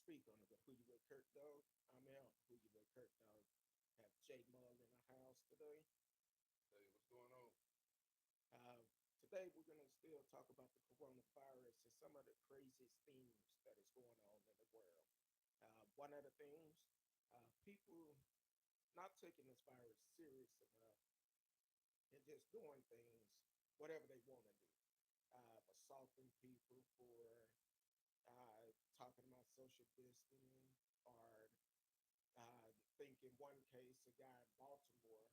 speak on it. But who you with, Kurt Dog? I'm out. Who you with, Kurt Dog? Have J Mull in the house today. Hey, what's going on? Uh, Today we're gonna still talk about the coronavirus and some of the craziest things that is going on in the world. One of the things, people not taking this virus serious enough and just doing things whatever they want to do. Assaulting people for talking about social distancing, or think in one case a guy in Baltimore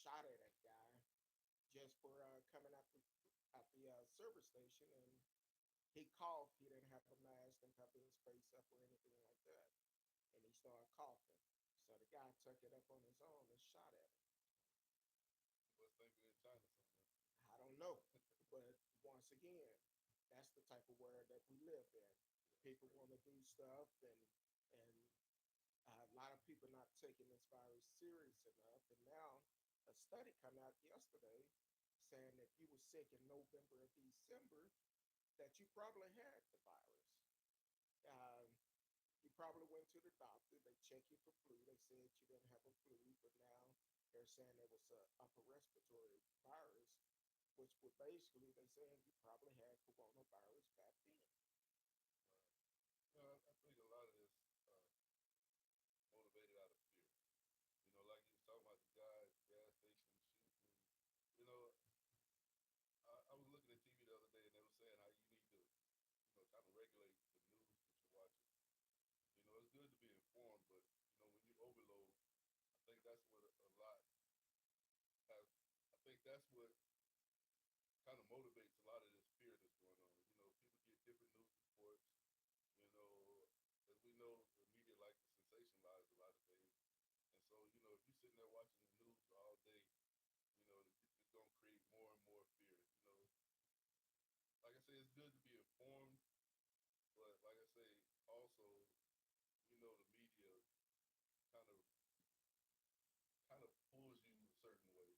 shot at a guy just for coming out the service station, and he coughed. He didn't have a mask and cover his face up or anything like that, and he started coughing. So the guy took it up on his own and shot at him. You must think we're in China somewhere. I don't know, but once again, that's the type of world that we live in. People want to do stuff, and a lot of people not taking this virus serious enough. And now a study come out yesterday saying if you were sick in November or December, that you probably had the virus. Um, you probably went to the doctor. They checked you for flu. They said you didn't have a flu, but now they're saying it was a upper respiratory virus, which would basically they saying you probably had coronavirus back then. I think a lot of this motivated out of fear. Like you was talking about the guy at the gas station shooting. You know, I was looking at TV the other day and they were saying how you need to, kind of regulate the news that you're watching. It's good to be informed, but when you overload, I think that's what a lot have. I think that's what kind of motivates a lot of this fear that's going on. People get different news reports. You know, as we know, the media like to sensationalize a lot of things, and so if you're sitting there watching the news all day, it's gonna create more and more fear. Like I say, it's good to be informed, but like I say, also, the media kind of kind of pulls you a certain way.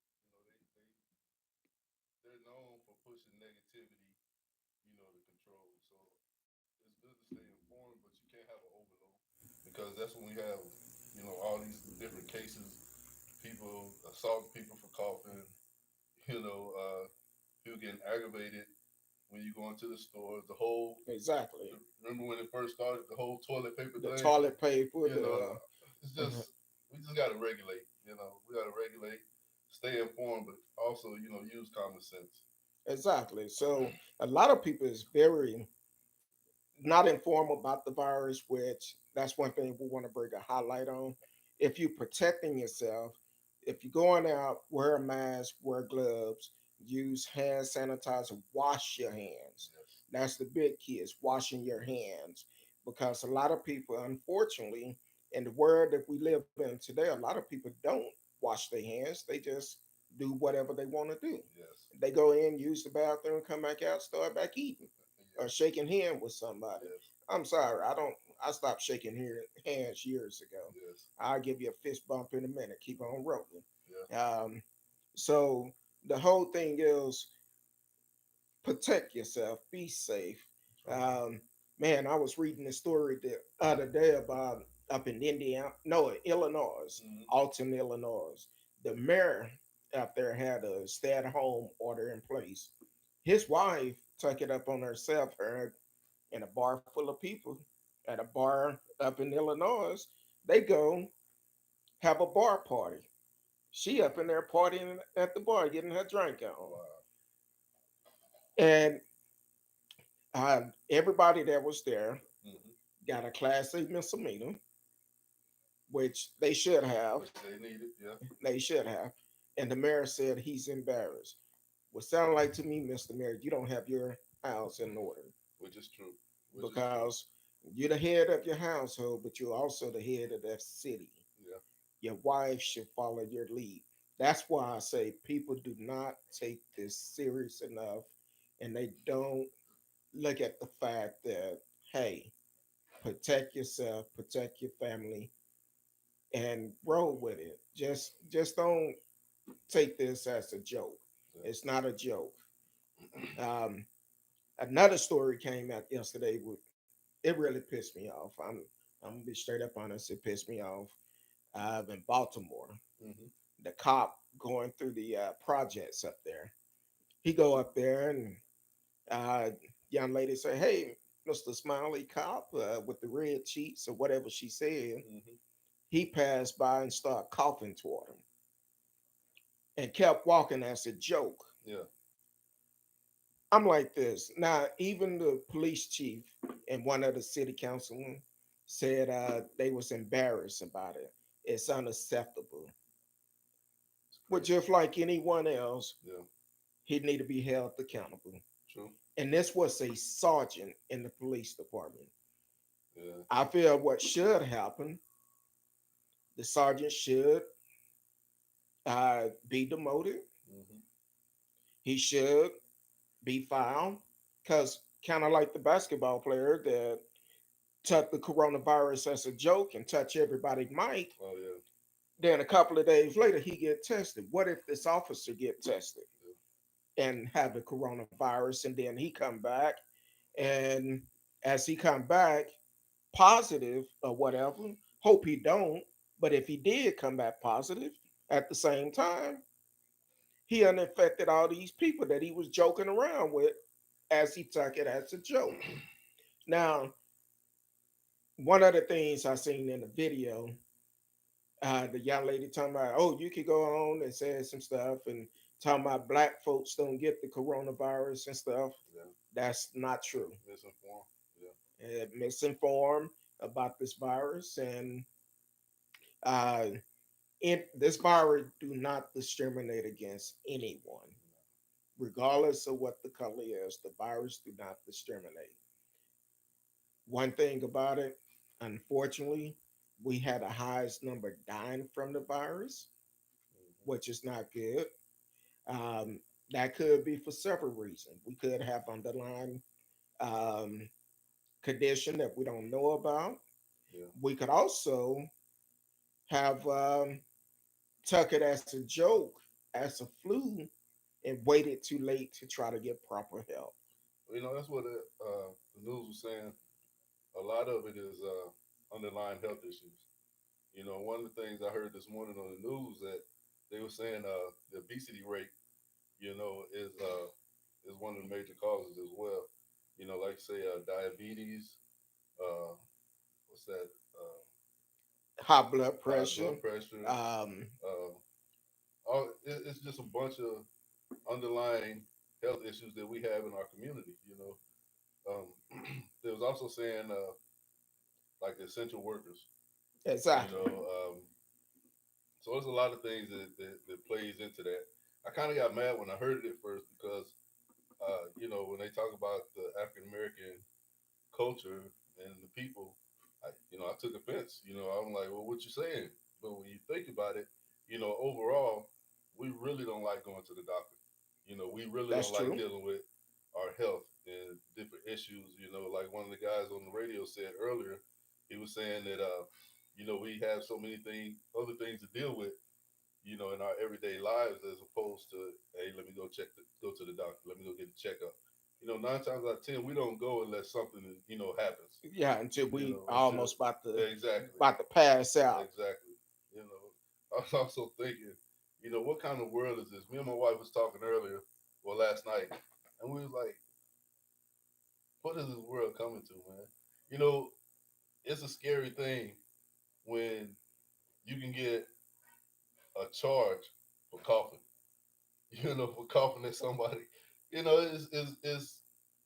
They're known for pushing negativity, to control. So it's good to stay informed, but you can't have an overload because that's when we have, all these different cases, people assaulting people for coughing, you know, uh, people getting aggravated when you go into the store. Exactly. Remember when it first started, the whole toilet paper The thing. toilet paper, You know, the it's uh, just we just got to regulate. We got to regulate, stay informed, but also use common sense. exactly. So a lot of people is very not informed about the virus, which that's one thing we want to bring a highlight on. If you're protecting yourself, if you're going out, wear a mask, wear gloves, use hand sanitizer, wash your hands. Yes. That's the big key is washing your hands. Because a lot of people, unfortunately, in the world that we live in today, a lot of people don't wash their hands. They just do whatever they want to do. Yes. They go in, use the bathroom, come back out, start back eating or Yes. shaking hands with somebody. Yes. I'm sorry, I don't. I stopped shaking hands years ago. Yes. I'll give you a fist bump in a minute. Keep on rolling. Yeah. So the whole thing is protect yourself, be safe. That's right. Um, Man, I was reading a story the other day about up in Indiana, no, Illinois, Mm-hmm. Alton, Illinois. The mayor up there had a stay-at-home order in place. His wife took it up on herself, her in a bar full of people at a bar up in Illinois. They go have a bar party. She up in there partying at the bar, getting her drink on. Wow. And everybody that was there Mm-hmm. got a Class A misdemeanor, which they should have. Which they needed. Yeah. They should have. And the mayor said he's embarrassed. What sounded like to me, Mr. Mayor, you don't have your house in order Which is true. Which is true. because you're the head of your household, but you're also the head of that city. Yeah. Your wife should follow your lead. That's why I say people do not take this serious enough and they don't look at the fact that, hey, protect yourself, protect your family, and roll with it. Just don't take this as a joke. Yeah. It's not a joke. Um, Another story came out yesterday. It really pissed me off. I'm gonna be straight up honest. It pissed me off. In Baltimore, Hmm. the cop going through the projects up there. He go up there and uh, young lady say, "Hey, Mr. Smiley Cop with the red cheeks or whatever she said." Hmm. He passed by and started coughing toward him and kept walking as a joke. Yeah. I'm like this. Now, even the police chief and one of the city councilmen said they was embarrassed about it. It's unacceptable. It's But crazy. just like anyone else, Yeah. he need to be held accountable. True. And this was a sergeant in the police department. Yeah. I feel what should happen, the sergeant should be demoted. Hmm. He should be filed because kind of like the basketball player that took the coronavirus as a joke and touch everybody mic. Oh yeah. Then a couple of days later, he get tested. What if this officer get tested Yeah. and have the coronavirus, and then he come back, and as he come back positive or whatever, hope he don't. But if he did come back positive at the same time, he uninfected all these people that he was joking around with as he took it as a joke. Now, one of the things I seen in the video, the young lady talking about, oh, you could go on and say some stuff and talking about black folks don't get the coronavirus and stuff. Yeah. That's not true. Misinformed. Yeah. Misinformed about this virus, and uh, this virus do not discriminate against anyone, regardless of what the color is. The virus do not discriminate. One thing about it, unfortunately, we had the highest number dying from the virus, Hmm. which is not good. Um, that could be for several reasons. We could have underlying um, condition that we don't know about. Yeah. We could also have took it as a joke, as a flu, and waited too late to try to get proper help. That's what the news was saying. A lot of it is underlying health issues. One of the things I heard this morning on the news that they were saying the obesity rate, is one of the major causes as well. Like say diabetes, uh, what's that? High blood High pressure. blood pressure. Um, Uh, it's just a bunch of underlying health issues that we have in our community. There was also saying like essential workers. You exactly. know, so there's a lot of things that plays into that. I kind of got mad when I heard it at first because when they talk about the African American culture and the people, I took offense. I'm like, well, what you saying? But when you think about it, overall, we really don't like going to the doctor. We really That's don't like true. dealing with our health and different issues. Like one of the guys on the radio said earlier, he was saying that, we have so many other things to deal with, in our everyday lives as opposed to, hey, let me go to the doctor, let me go get a checkup. 9 times out of 10, we don't go unless something, happens. Yeah, until we Until almost exactly, about to pass out. exactly. You know, I was also thinking, what kind of world is this? Me and my wife was talking earlier, well, last night, and we was like, what is this world coming to, man? You know, it's a scary thing when you can get a charge for coughing. For coughing at somebody. You know, it's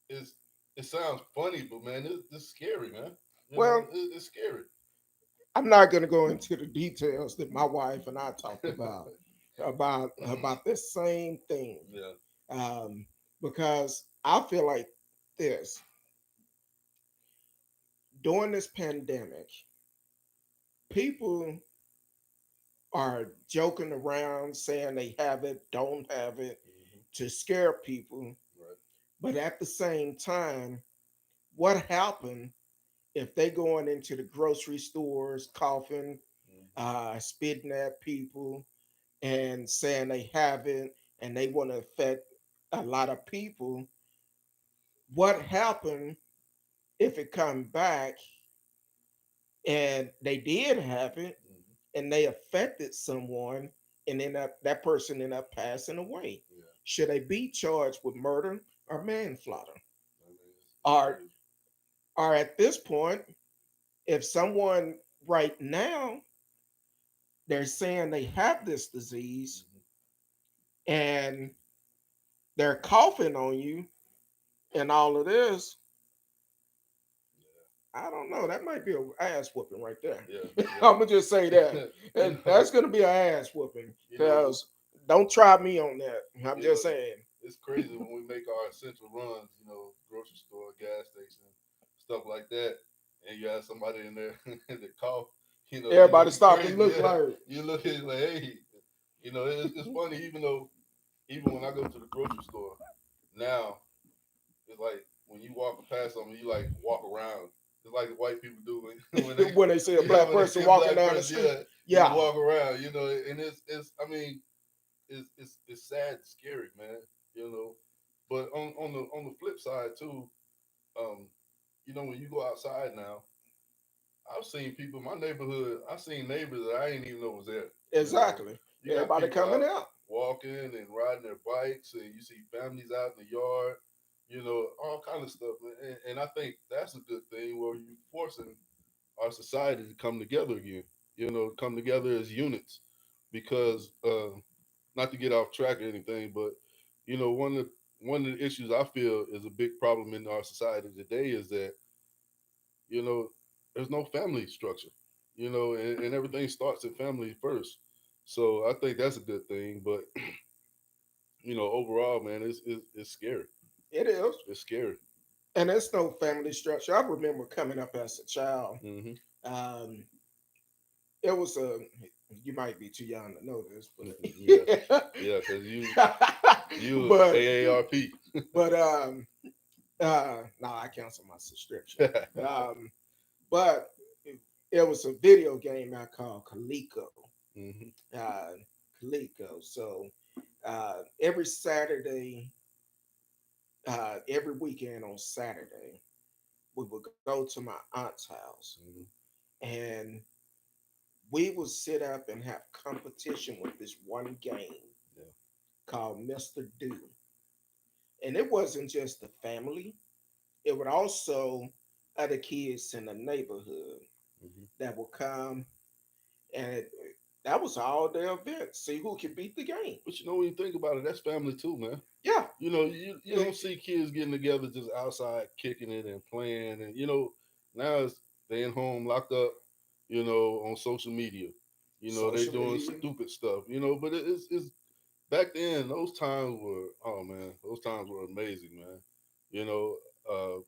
it sounds funny, but man, it's scary, man. Well, It's scary. I'm not going to go into the details that my wife and I talked about this same thing, Yeah. um, because I feel like this during this pandemic, people are joking around saying they have it, don't have it, Hmm. to scare people. Right. But at the same time, what happened if they going into the grocery stores coughing, Hmm. spitting at people, and saying they have it, and they want to affect a lot of people? What happened if it come back and they did have it, Mhm. and they affected someone, and then that person ended up passing away. Yeah. Should they be charged with murder or manslaughter? I mean, it's Or, crazy. or at this point, if someone right now they're saying they have this disease Mhm. and they're coughing on you and all of this, I don't know. That might be a ass whooping right there. Yeah. Yeah. I'm gonna just say that. Yeah. And that's gonna be an ass whooping. But Because don't try me on that. I'm you know, just saying. it's crazy when we make our essential runs. Grocery store, gas station, stuff like that, and you have somebody in there that cough. You Everybody looking stop and crazy. look Yeah, like you looking like, hey, it's funny. Even when I go to the grocery store now, it's like when you walk past something, you like walk around. It's like the white people do when they when they see a yeah black when they see person a walking black down the person, street. yeah, just Yeah, walk around. And it's I mean it's sad and scary, man. You know, but on the flip side too, um, when you go outside now, I've seen people in my neighborhood. I've seen neighbors that I didn't even know was there. exactly. You got Everybody people coming out out. walking and riding their bikes, and you see families out in the yard. All kind of stuff, and I think that's a good thing where you're forcing our society to come together again. Come together as units, because not to get off track or anything, but one of the issues I feel is a big problem in our society today is that you know there's no family structure, and everything starts at family first. So I think that's a good thing, but overall, man, it's scary. It is. It's scary. And there's no family structure. I remember coming up as a child. Hmm. Um, it was a, you might be too young to know this, Yeah, but yeah, because you but AARP. but no, I canceled my subscription. Um, but it was a video game I called Coleco. Hmm. Uh, Coleco. So every Saturday, every weekend on Saturday, we would go to my aunt's house, Hmm. and we would sit up and have competition with this one game Yeah. called Mr. Do. And it wasn't just the family, it would also other kids in the neighborhood Hmm. that would come, and that was all the event. See who could beat the game. But when you think about it, that's family too, man. Yeah. You don't see kids getting together just outside kicking it and playing, and now it's staying home locked up, on social media. They Social doing media. stupid stuff, but it's back then. Those times were, oh man, those times were amazing, man. You know, uh,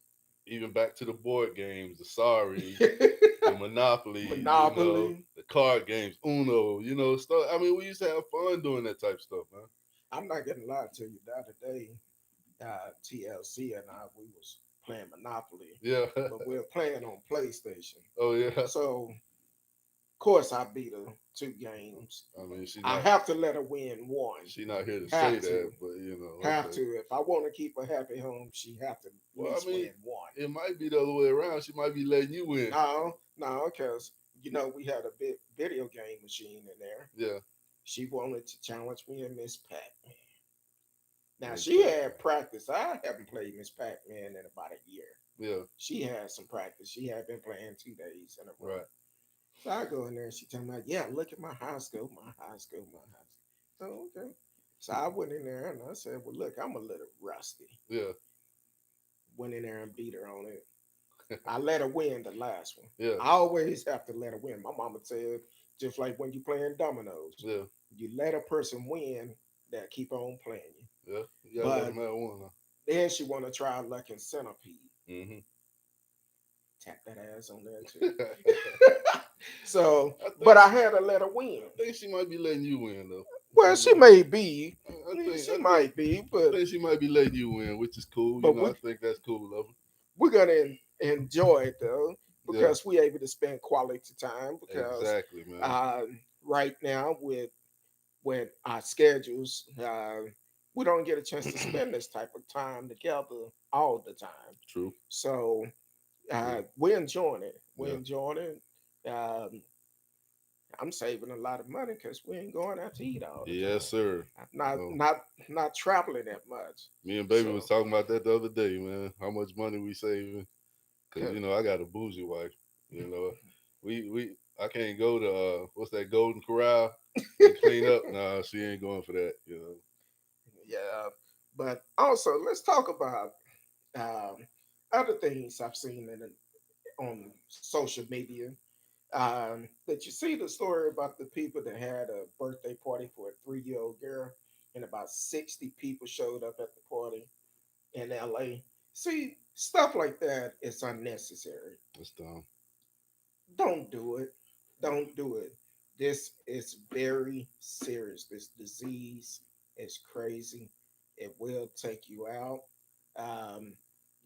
even back to the board games, the Sorry, the Monopoly, Monopoly. the card games, Uno, stuff. I mean, we used to have fun doing that type of stuff, man. I'm not gonna lie to you. The other day, TLC and I we was playing Monopoly, Yeah. but we are playing on PlayStation. Oh yeah. So of course I beat her 2 games. I mean, I have to let her win one. she not here to say Have that, to. but Have okay. to. If I want to keep her happy home, she have to at Well, I least mean, win one. it might be the other way around. She might be letting you win. No, no, because we had a big video game machine in there. Yeah. She wanted to challenge me in Miss Pac-Man. Now Miss she Pac. had practice. I haven't played Miss Pac-Man in about a year. Yeah. She had some practice. She had been playing 2 days in a row. Right. So I go in there and she tell me, like, yeah, look at my high school, my high school, my high school. So okay. So I went in there and I said, well, look, I'm a little rusty. Yeah. Went in there and beat her on it. I let her win the last one. Yeah. I always have to let her win. My mama said, just like when you playing dominoes, Yeah. you let a person win that keep on playing you. Yeah. You gotta let But them have one. Huh? then she want to try luck and centipede. Hmm. Tap that ass on there too. I So, but think I had to let her win. I think she might be letting you win though. Well, she may be. I think She I think might be, I think she might be letting you win, which is cool. but I think that's cool of her. we're gonna enjoy it though Yeah. because we able to spend quality time. Because Exactly, man. uh, right now with our schedules, we don't get a chance to spend this type of time together all the time. True. So True. we're enjoying it. We're Yeah. enjoying it. Um, I'm saving a lot of money because we ain't going out to eat all the Yes, time. sir. I'm You not know, not not traveling that much. me and baby was So, talking about that the other day, man. How much money we saving? Cause cause I got a bougie wife. You know, we I can't go to what's that Golden Corral and clean up. Nah, she ain't going for that. yeah, but also let's talk about um, other things I've seen on social media. Did you see the story about the people that had a birthday party for a 3-year-old girl, and about 60 people showed up at the party in LA? See, stuff like that is unnecessary. That's dumb. Don't do it. Don't do it. This is very serious. This disease is crazy. It will take you out. Um,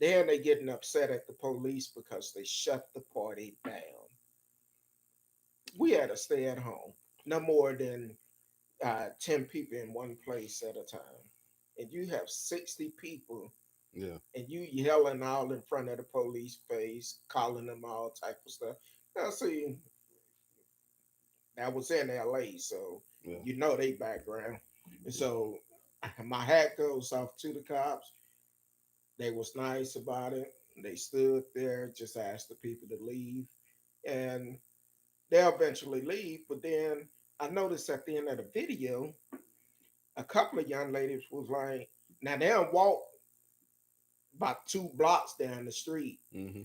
then they getting upset at the police because they shut the party down. We had to stay at home. No more than 10 people in one place at a time. And you have 60 people Yeah, and you yelling all in front of the police face, calling them all type of stuff. Now, see, that was in LA, so yeah. you know they background. And so my hat goes off to the cops. They was nice about it. They stood there, just asked the people to leave. And they'll eventually leave. But then I noticed at the end of the video, a couple of young ladies was like, now they'll walk about 2 blocks down the street Hmm.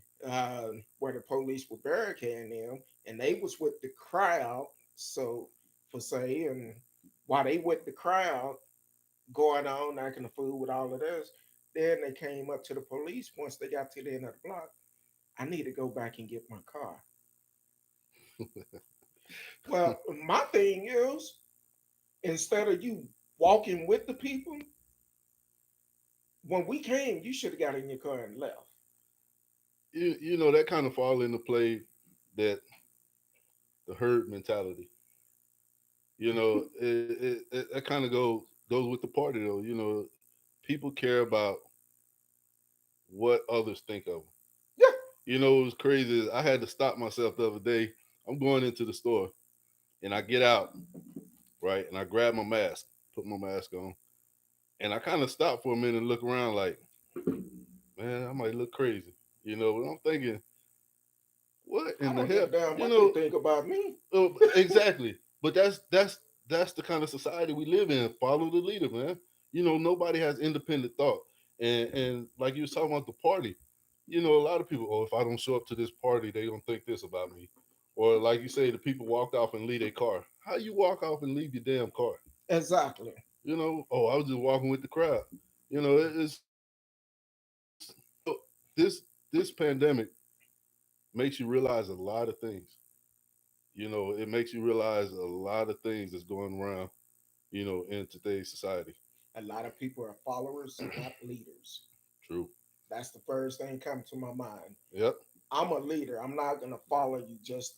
where the police were barricading them, and they was with the crowd. So for say, and while they with the crowd going on acting a fool with all of this, then they came up to the police once they got to the end of the block. I need to go back and get my car. Well, my thing is, instead of you walking with the people, when we came, you should have got in your car and left. That kind of fall into play that the herd mentality. That kind of goes with the party though. People care about what others think of them. Yeah, It was crazy. I had to stop myself the other day. I'm going into the store and I get out, right? And I grab my mask, put my mask on, and I kind of stop for a minute and look around like, man, I might look crazy. But I'm thinking, what I in the don't give hell? a damn what they think about me. Exactly. But that's the kind of society we live in. Follow the leader, man. Nobody has independent thought. And like you was talking about the party, a lot of people, oh, if I don't show up to this party, they don't think this about me. Or like you say, the people walked off and leave their car. How you walk off and leave your damn car? Exactly. Oh, I was just walking with the crowd. It's this pandemic makes you realize a lot of things. It makes you realize a lot of things that's going around, in today's society. A lot of people are followers, not leaders. True. That's the first thing come to my mind. Yep. I'm a leader. I'm not gonna follow you just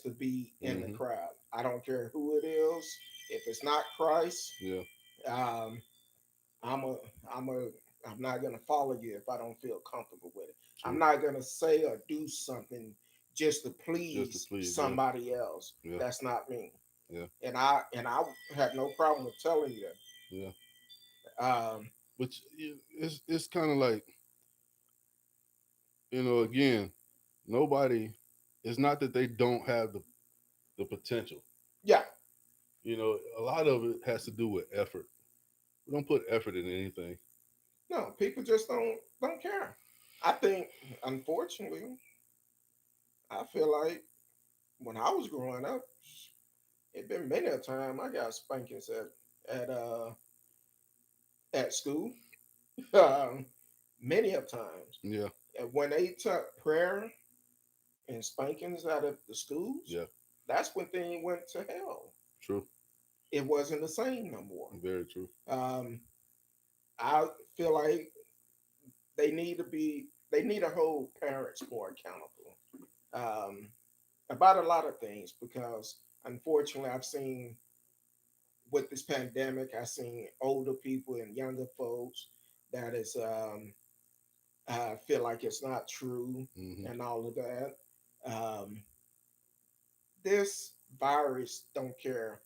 to be in the Hmm. crowd. I don't care who it is. If it's not Christ, Yeah. um, I'm a I'm a I'm not gonna follow you if I don't feel comfortable with it. I'm True. not gonna say or do something just to Just to please please. Yeah. somebody else. Yeah. That's not me. Yeah. And I have no problem with telling you Yeah. that. But it's kind of like, again, nobody. It's not that they don't have the potential. Yeah, A lot of it has to do with effort. We don't put effort in anything. no, people just don't care. I think, unfortunately, I feel like when I was growing up, it been many a time I got spankings at school, um, many of times. Yeah. And when they took prayer and spankings out of the schools, Yeah. that's when things went to hell. True. It wasn't the same no more. Very true. Um, I feel like they need to hold parents more accountable um, about a lot of things because unfortunately I've seen with this pandemic I've seen older people and younger folks that is feel like it's not true Hmm. and all of that. Um, this virus don't care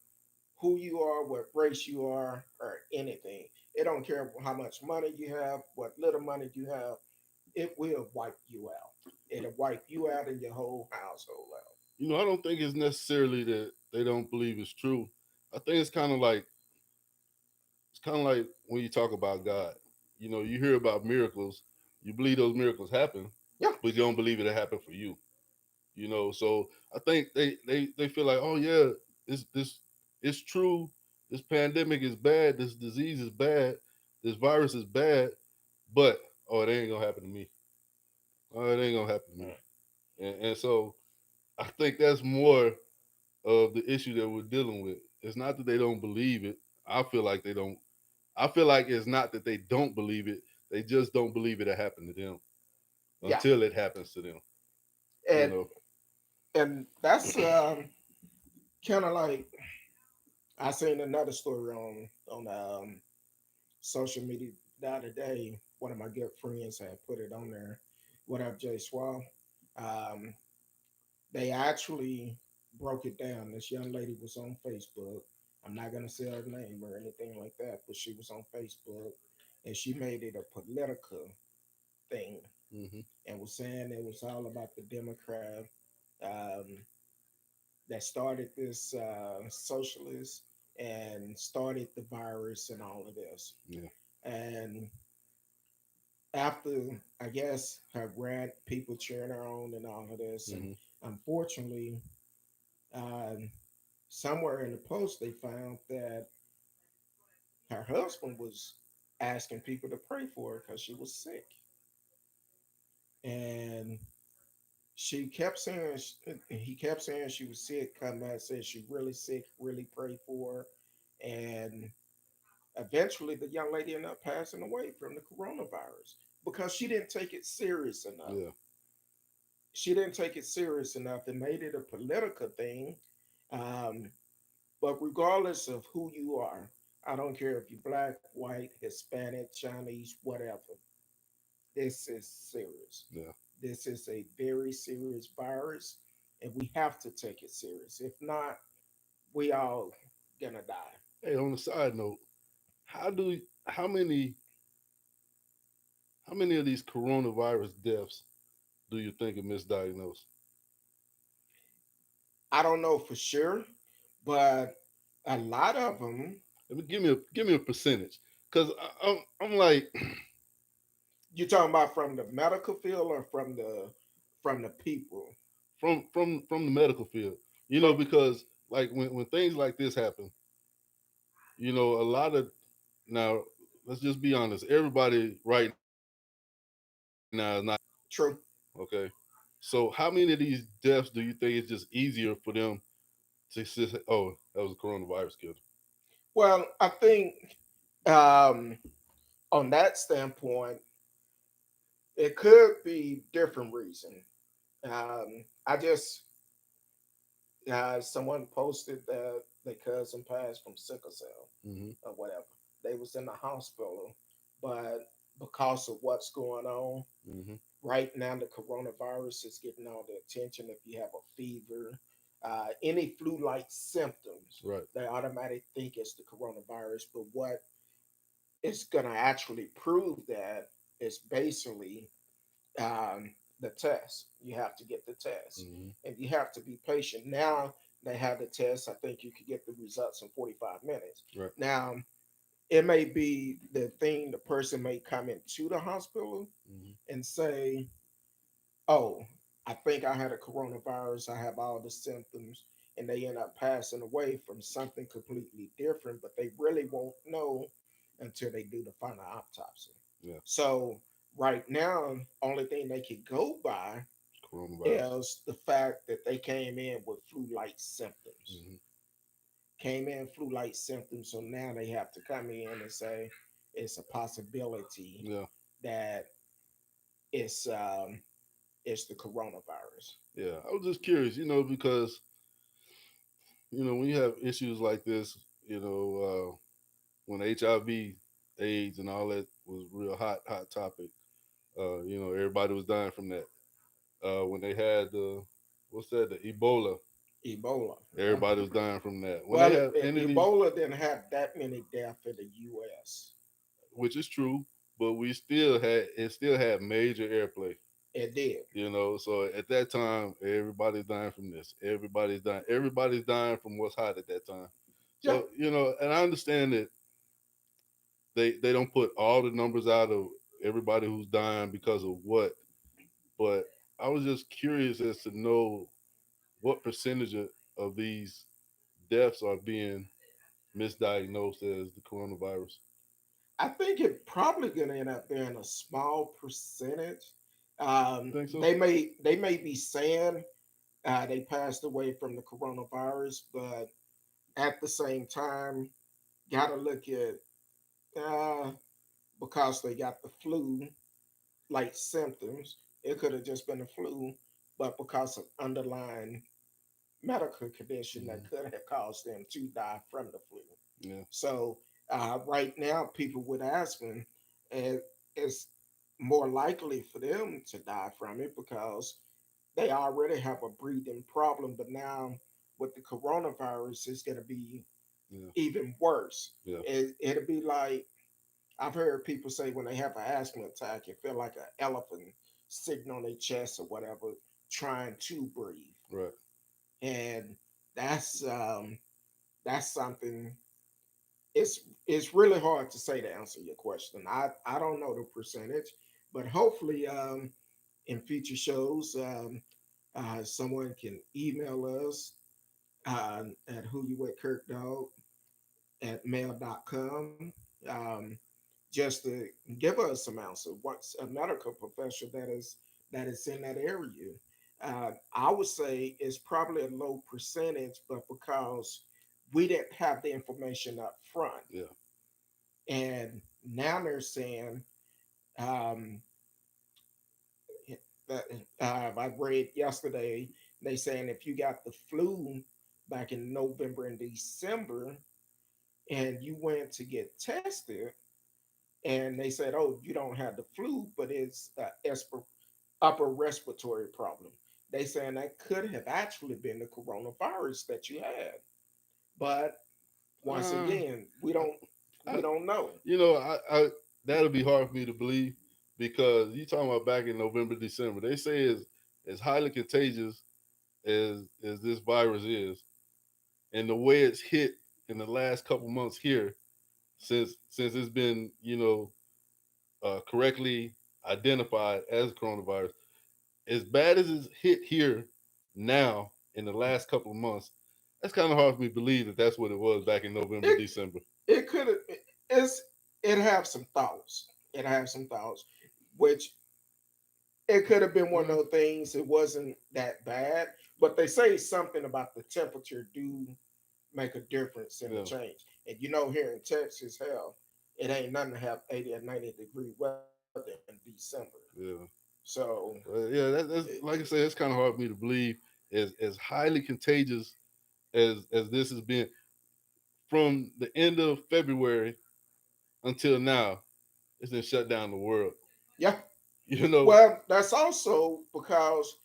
who you are, what race you are, or anything. It don't care how much money you have, what little money you have. It will wipe you out. It'll wipe you out and your whole household out. I don't think it's necessarily that they don't believe it's true. I think it's kind of like when you talk about God. You hear about miracles, you believe those miracles happen, Yeah, but you don't believe it happened for you. So I think they feel like, oh yeah, this it's true. This pandemic is bad. This disease is bad. This virus is bad. But oh, it ain't gonna happen to me. Oh, it ain't gonna happen to me. And so I think that's more of the issue that we're dealing with. It's not that they don't believe it. I feel like they don't. I feel like it's not that they don't believe it. They just don't believe it happened to them yeah, until it happens to them. You and know. and that's kind of like I seen another story on social media the other day. One of my good friends had put it on there. What up, Jay Swall? Um, they actually broke it down. This young lady was on Facebook. I'm not gonna say her name or anything like that, but she was on Facebook and she made it a political thing Hmm. and was saying it was all about the Democrat um, that started this socialist and started the virus and all of this. Yeah. And after, I guess, her rant, people cheering her on and all of this, and Hmm. unfortunately, um, somewhere in the post they found that her husband was asking people to pray for her because she was sick, and she kept saying he kept saying she was sick. Come back, said she really sick, really pray for her, and eventually the young lady ended up passing away from the coronavirus because she didn't take it serious enough. Yeah. She didn't take it serious enough and made it a political thing. Um, but regardless of who you are, I don't care if you're black, white, Hispanic, Chinese, whatever. This is serious. Yeah. This is a very serious virus, and we have to take it serious. If not, we all gonna die. Hey, on the side note, how do how many how many of these coronavirus deaths do you think are misdiagnosed? I don't know for sure, but a lot of them. Let me give me a percentage, because I'm like You talking about from the medical field or from the people? from the medical field, From because like when things like this happen, a lot of now let's just be honest, everybody right now is not healthy. Okay, true. so how many of these deaths do you think it's just easier for them to say, oh, that was a coronavirus killed? Well, I think um, on that standpoint, it could be different reason. I just someone posted that their cousin passed from sickle cell Hmm. or whatever. They was in the hospital, but because of what's going on Hmm. right now, the coronavirus is getting all the attention. If you have a fever, any flu-like symptoms, Right. they automatically think it's the coronavirus. But what it's gonna actually prove that is basically the test. You have to get the test, Hmm. and you have to be patient. Now they have the test. I think you could get the results in 45 minutes. Right. Now it may be the thing. The person may come into the hospital Hmm. and say, "Oh, I think I had a coronavirus. I have all the symptoms," and they end up passing away from something completely different. But they really won't know until they do the final autopsy. Yeah. So right now, only thing they could go by Coronavirus. is the fact that they came in with flu-like symptoms. Hmm. Came in flu-like symptoms, so now they have to come in and say it's a possibility Yeah. that it's um, it's the coronavirus. Yeah. I was just curious, because when you have issues like this, when HIV, AIDS, and all that was real hot topic. Everybody was dying from that. When they had the what's that, the Ebola, Ebola. Yeah. Everybody was dying from that. When they Well, have any of these, Ebola didn't have that many deaths in the U.S. which is true, but we still had it still had major airplay. It did. So at that time, everybody's dying from this. Everybody's dying. Everybody's dying from what's hot at that time. Yeah, So and I understand that they don't put all the numbers out of everybody who's dying because of what, but I was just curious as to know what percentage of these deaths are being misdiagnosed as the coronavirus. I think it probably going to end up being a small percentage. Think so? They may be saying they passed away from the coronavirus, but at the same time, got to look at uh, because they got the flu like symptoms. It could have just been the flu, but because of underlying medical condition that Hmm. could have caused them to die from the flu. Yeah, So right now, people with asthma, uh, it's more likely for them to die from it because they already have a breathing problem. But now with the coronavirus, it's going to be yeah, even worse. yeah. It'll be like I've heard people say when they have an asthma attack, it feel like an elephant sitting on their chest or whatever, trying to breathe, Right. and that's um, that's something. It's really hard to say to answer your question. I don't know the percentage, but hopefully in future shows someone can email us at whouwithCurtdog at mail.com just to give us some answer. What's a medical professional that is in that area? I would say it's probably a low percentage, but because we didn't have the information up front, Yeah. and now they're saying um, that I read yesterday they saying if you got the flu back in November and December and you went to get tested and they said, oh, you don't have the flu, but it's upper respiratory problem. They saying that could have actually been the coronavirus that you had, but once Uh, again, I, we don't know. I that'll be hard for me to believe because you talking about back in November, December. They say it's as highly contagious as this virus is, and the way it's hit in the last couple months here, since it's been correctly identified as coronavirus, as bad as it's hit here now in the last couple of months, that's kind of hard for me to believe that that's what it was back in November, It December. it could have it's it have some thoughts. It have some thoughts, which it could have been one of Uh, those things. It wasn't that bad, but they say something about the temperature do make a difference in the yeah, change. And here in Texas, hell, it ain't nothing to have 80 or 90 degree weather in December. yeah. So Yeah, that's like I said, it's kind of hard for me to believe as highly contagious as this has been from the end of February until now. It's been shut down the world. yeah. You know, Well, that's also because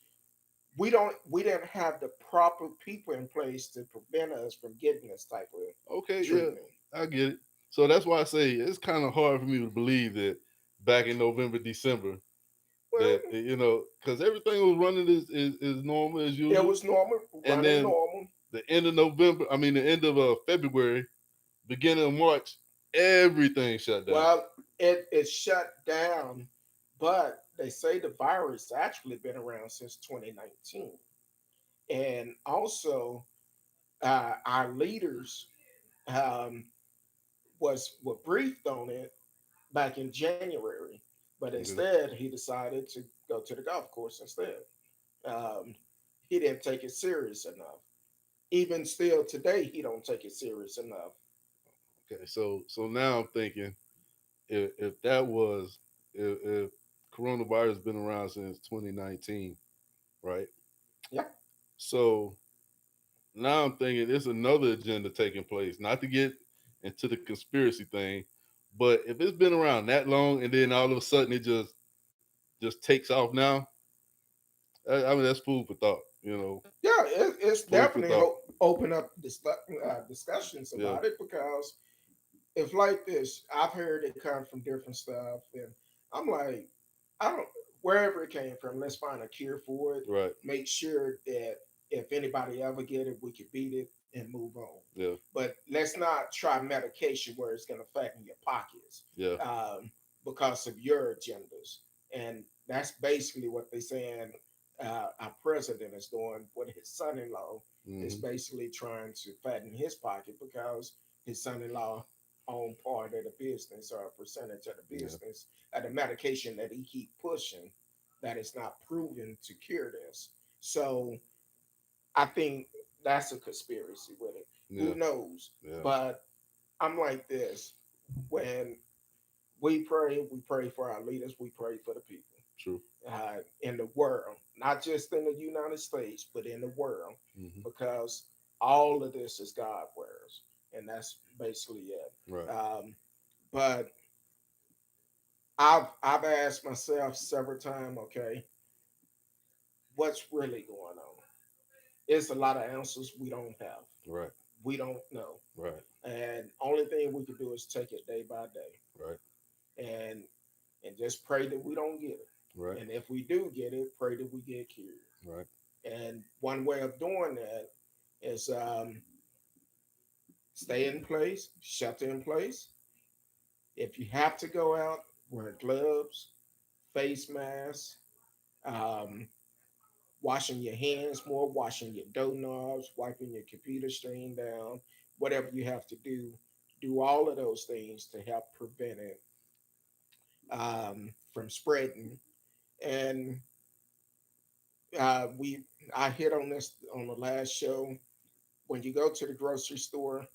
we didn't have the proper people in place to prevent us from getting this type of okay, yeah, treatment. I get it. So that's why I say it's kind of hard for me to believe that back in November, December, Well, that because everything was running as normal as it usual, was normal, and running then normal. the end of November, I mean the end of February, beginning of March, everything shut down. Well, it shut down, but they say the virus actually been around since 2019, and also our leaders um, were briefed on it back in January, but Okay. instead he decided to go to the golf course instead. Um, he didn't take it serious enough. Even still today, he don't take it serious enough. Okay, so now I'm thinking if that was if coronavirus been around since 2019, right? Yeah, So now I'm thinking it's another agenda taking place. Not to get into the conspiracy thing, but if it's been around that long and then all of a sudden it just takes off now, I mean that's food for thought. You know, Yeah, it's food for definitely thought. open up discussions Yeah, about it because if like this, I've heard it come from different stuff, and I'm like, I don't wherever it came from. Let's find a cure for it. right. Make sure that if anybody ever get it, we can beat it and move on. Yeah, But let's not try medication where it's going to fatten your pockets yeah. um, because of your agendas. And that's basically what they're saying. Our president is doing with his son-in-law is Hmm. basically trying to fatten his pocket because his son-in-law own part of the business or a percentage of the Yeah, business of the medication that he keep pushing that is not proven to cure this. So I think that's a conspiracy with it. Who yeah, knows? yeah. But I'm like this. When we pray for our leaders, we pray for the people True. in the world, not just in the United States, but in the world, Hmm. because all of this is God wares, and that's basically it. Right. But I've asked myself several times, okay, what's really going on? It's a lot of answers we don't have. Right. We don't know. Right. And only thing we can do is take it day by day Right. and and just pray that we don't get it. Right. And if we do get it, pray that we get cured. Right. And one way of doing that is stay in place, shelter in place. If you have to go out, wear gloves, face masks, um, washing your hands more, washing your doorknobs, wiping your computer screen down, whatever you have to do all of those things to help prevent it from spreading. And we, I hit on this on the last show. When you go to the grocery store,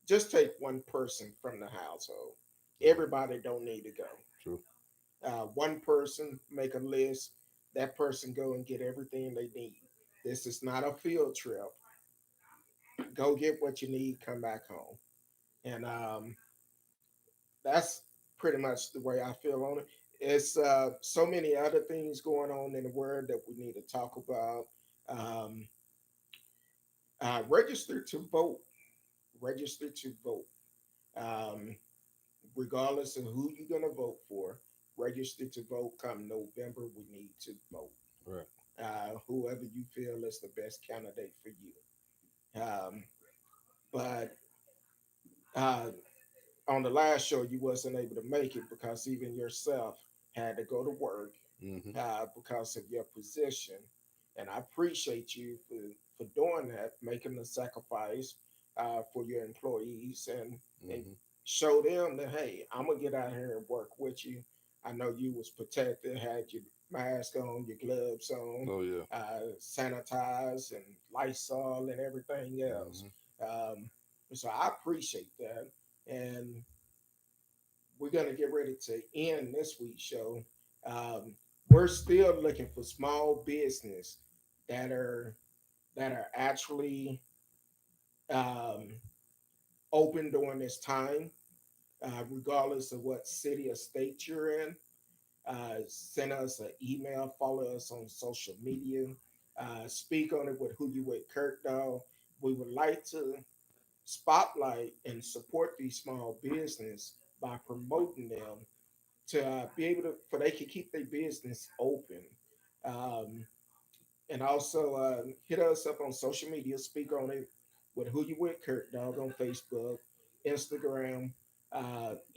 just take one person from the household. Right. Everybody don't need to go. True. One person make a list. That person go and get everything they need. This is not a field trip. Go get what you need. Come back home. And that's pretty much the way I feel on it. It's so many other things going on in the world that we need to talk about. Um, register to vote. Register to vote. Um, Regardless of who you're going to vote for, register to vote come November. We need to vote. Right. Whoever you feel is the best candidate for you. But uh, on the last show, you wasn't able to make it because even yourself had to go to work Hmm. because of your position. And I appreciate you for doing that, making the sacrifice for your employees and Hmm. show them that, hey, I'm going to get out here and work with you. I know you was protected, had your mask on, your gloves on, Oh yeah. sanitized and Lysol and everything else. Hmm. Um, so I appreciate that. And we're going to get ready to end this week's show. Um, we're still looking for small business that are actually um, open during this time, regardless of what city or state you're in. Send us an email, follow us on social media, speak on it with Who You With Kurt Dog. We would like to spotlight and support these small business by promoting them to be able to for they can keep their business open. Um, and also hit us up on social media, speak on it with Who You With Kurt Dog on Facebook, Instagram.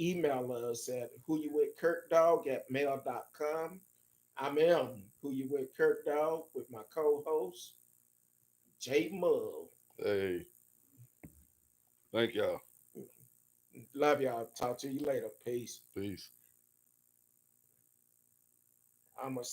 Email us at Who You With Kurt Dog at mail.com. I'm M, Who You With Kurt Dog, with my co-host J Mug. Hey, thank y'all. Love y'all. Talk to you later. Peace. Peace. I'm a